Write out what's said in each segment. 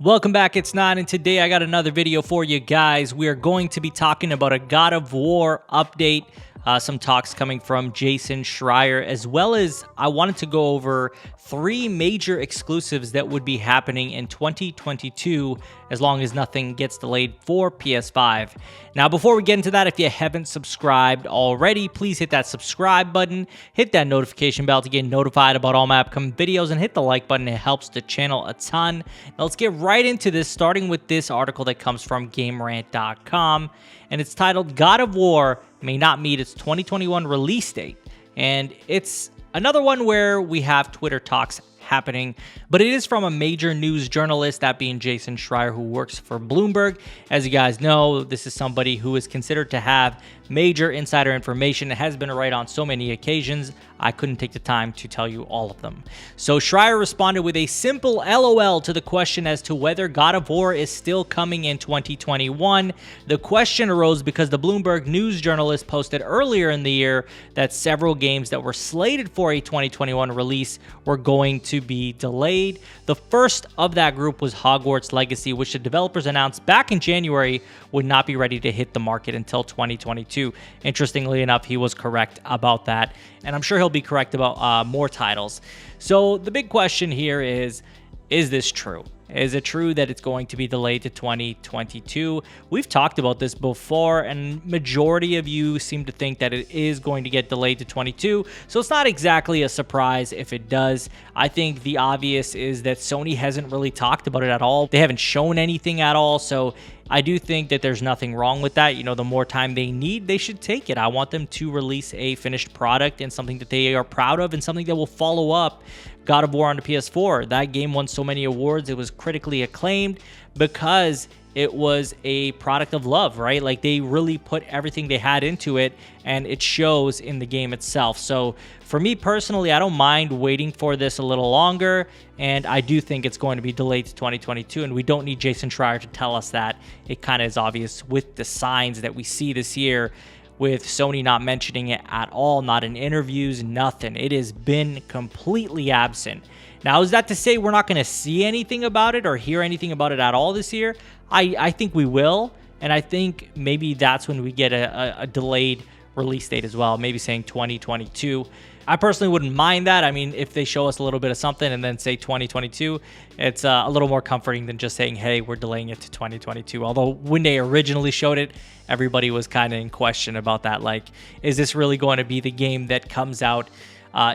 Welcome back, it's Nine, and today I got another video for you guys. We are going to be talking about a God of War update, some talks coming from Jason Schreier, as well as I wanted to go over 3 major exclusives that would be happening in 2022 as long as nothing gets delayed for PS5. Now, before we get into that, if you haven't subscribed already, please hit that subscribe button, hit that notification bell to get notified about all my upcoming videos, and hit the like button. It helps the channel a ton. Now, let's get right into this, starting with this article that comes from GameRant.com, and it's titled God of War May Not Meet Its 2021 Release Date. And it's another one where we have Twitter talks happening, but it is from a major news journalist, that being Jason Schreier, who works for Bloomberg. As you guys know, this is somebody who is considered to have major insider information. It has been right on so many occasions, I couldn't take the time to tell you all of them. So Schreier responded with a simple LOL to the question as to whether God of War is still coming in 2021. The question arose because the Bloomberg news journalist posted earlier in the year that several games that were slated for a 2021 release were going to be delayed. The first of that group was Hogwarts Legacy, which the developers announced back in January would not be ready to hit the market until 2022. Interestingly enough, he was correct about that, and I'm sure he'll be correct about more titles. So the big question here is this true? Is it true that it's going to be delayed to 2022? We've talked about this before, and majority of you seem to think that it is going to get delayed to 22, so it's not exactly a surprise if it does. I think the obvious is that Sony hasn't really talked about it at all. They haven't shown anything at all, so I do think that there's nothing wrong with that. You know, the more time they need, they should take it. I want them to release a finished product and something that they are proud of and something that will follow up God of War on the PS4. That game won so many awards. It was critically acclaimed because it was a product of love, right? Like, they really put everything they had into it, and it shows in the game itself. So for me personally, I don't mind waiting for this a little longer, and I do think it's going to be delayed to 2022, and we don't need Jason Schreier to tell us that. It kind of is obvious with the signs that we see this year, with Sony not mentioning it at all, not in interviews, nothing. It has been completely absent. Now, is that to say we're not going to see anything about it or hear anything about it at all this year? I think we will, and I think maybe that's when we get a delayed release date as well, maybe saying 2022. I personally wouldn't mind that. I mean, if they show us a little bit of something and then say 2022, it's a little more comforting than just saying, hey, we're delaying it to 2022. Although when they originally showed it, everybody was kind of in question about that. Like, is this really going to be the game that comes out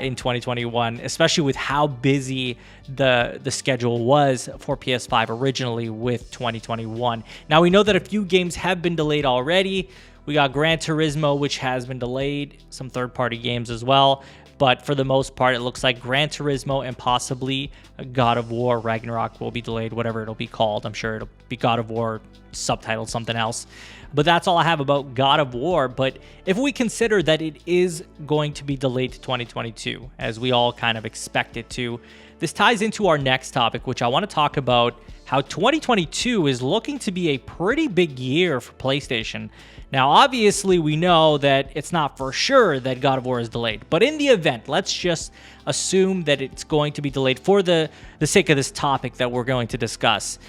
in 2021, especially with how busy the schedule was for PS5 originally with 2021. Now, we know that a few games have been delayed already. We got Gran Turismo, which has been delayed, some third-party games as well. But for the most part, it looks like Gran Turismo and possibly God of War Ragnarok will be delayed, whatever it'll be called. I'm sure it'll be God of War subtitled something else. But that's all I have about God of War. But if we consider that it is going to be delayed to 2022, as we all kind of expect it to, this ties into our next topic, which I want to talk about how 2022 is looking to be a pretty big year for PlayStation. Now, obviously, we know that it's not for sure that God of War is delayed, but in the event, let's just assume that it's going to be delayed for the sake of this topic that we're going to discuss.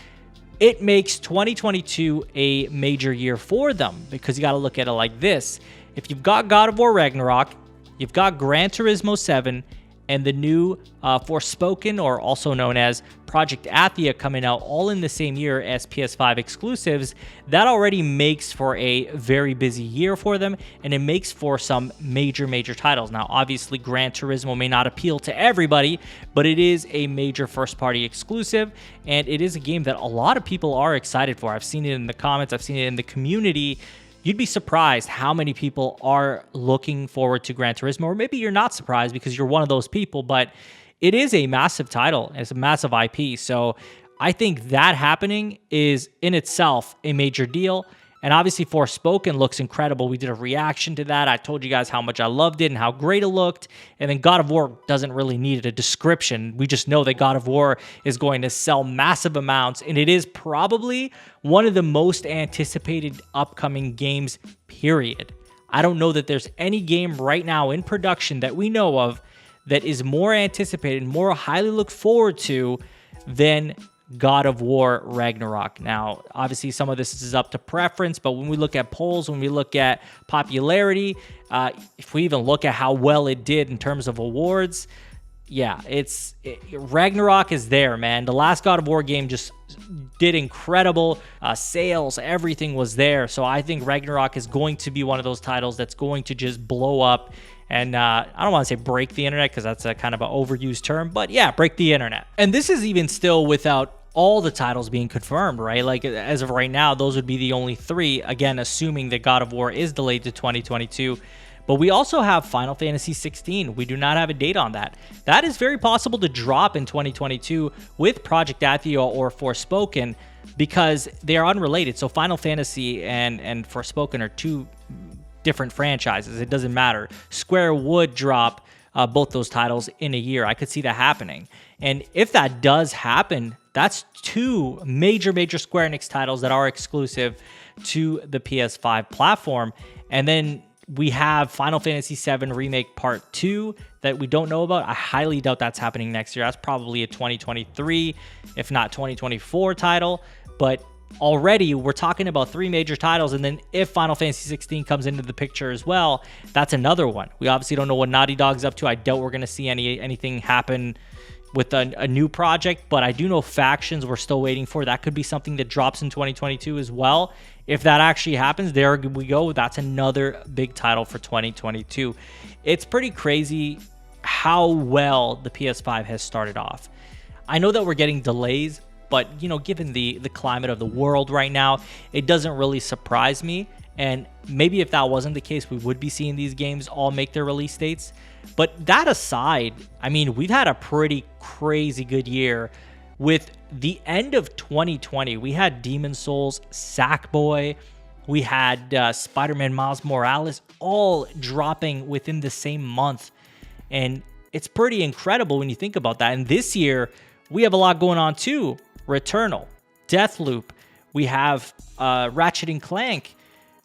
It makes 2022 a major year for them, because you got to look at it like this. If you've got God of War Ragnarok, you've got Gran Turismo 7, and the new Forspoken, or also known as Project Athia, coming out all in the same year as PS5 exclusives, that already makes for a very busy year for them, and it makes for some major titles. Now, obviously, Gran Turismo may not appeal to everybody, but it is a major first-party exclusive, and it is a game that a lot of people are excited for. I've seen it in the comments, I've seen it in the community. You'd be surprised how many people are looking forward to Gran Turismo, or maybe you're not surprised because you're one of those people, but it is a massive title. It's a massive IP, so I think that happening is in itself a major deal. And obviously, Forspoken looks incredible. We did a reaction to that. I told you guys how much I loved it and how great it looked. And then God of War doesn't really need a description. We just know that God of War is going to sell massive amounts, and it is probably one of the most anticipated upcoming games, period. I don't know that there's any game right now in production that we know of that is more anticipated, more highly looked forward to than God of War Ragnarok. Now, obviously, some of this is up to preference, but when we look at polls, when we look at popularity, if we even look at how well it did in terms of awards, yeah, Ragnarok is there, man. The last God of War game just did incredible sales. Everything was there. So I think Ragnarok is going to be one of those titles that's going to just blow up. And I don't want to say break the internet because that's a kind of an overused term, but yeah, break the internet. And this is even still without all the titles being confirmed, right? Like as of right now, those would be the only 3, again, assuming that God of War is delayed to 2022. But we also have Final Fantasy 16. We do not have a date on that. That is very possible to drop in 2022 with Project Athia or Forspoken because they are unrelated. So Final Fantasy and Forspoken are 2 different franchises. It doesn't matter. Square would drop both those titles in a year. I could see that happening. And if that does happen, that's 2 major Square Enix titles that are exclusive to the PS5 platform. And then we have Final Fantasy VII Remake Part 2 that we don't know about. I highly doubt that's happening next year. That's probably a 2023, if not 2024 title. But already we're talking about 3 major titles, and then if Final Fantasy 16 comes into the picture as well, that's another one. We obviously don't know what Naughty Dog's up to. I doubt we're going to see anything happen with a new project, but I do know Factions we're still waiting for. That could be something that drops in 2022 as well. If that actually happens, there we go. That's another big title for 2022. It's pretty crazy how well the PS5 has started off. I know that we're getting delays, but you know, given the climate of the world right now, it doesn't really surprise me. And maybe if that wasn't the case, we would be seeing these games all make their release dates. But that aside, I mean, we've had a pretty crazy good year. With the end of 2020, we had Demon's Souls, Sackboy, we had Spider-Man Miles Morales, all dropping within the same month. And it's pretty incredible when you think about that. And this year, we have a lot going on too. Returnal, Deathloop, we have Ratchet & Clank.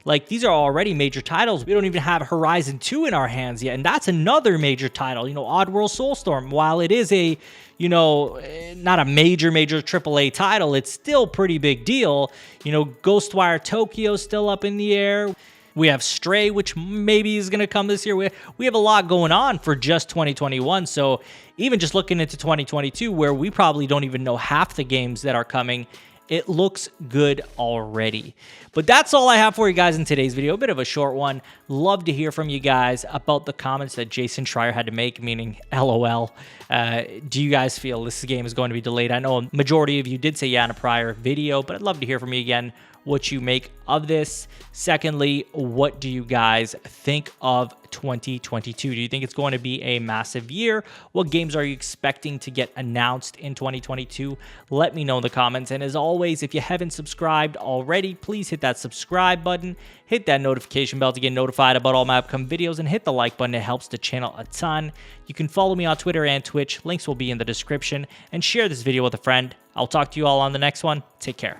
Like, these are already major titles. We don't even have Horizon 2 in our hands yet, and that's another major title. You know, Oddworld Soulstorm, while it is a, you know, not a major AAA title, it's still pretty big deal. You know, Ghostwire Tokyo still up in the air. We have Stray, which maybe is going to come this year. We have a lot going on for just 2021. So even just looking into 2022, where we probably don't even know half the games that are coming, it looks good already. But that's all I have for you guys in today's video. A bit of a short one. Love to hear from you guys about the comments that Jason Schreier had to make, meaning LOL. Do you guys feel this game is going to be delayed? I know a majority of you did say yeah in a prior video, but I'd love to hear from you again what you make of this. Secondly, what do you guys think of 2022? Do you think it's going to be a massive year? What games are you expecting to get announced in 2022? Let me know in the comments. And as always, if you haven't subscribed already, please hit that subscribe button, hit that notification bell to get notified about all my upcoming videos, and hit the like button. It helps the channel a ton. You can follow me on Twitter and Twitch. Links will be in the description. And share this video with a friend. I'll talk to you all on the next one. Take care.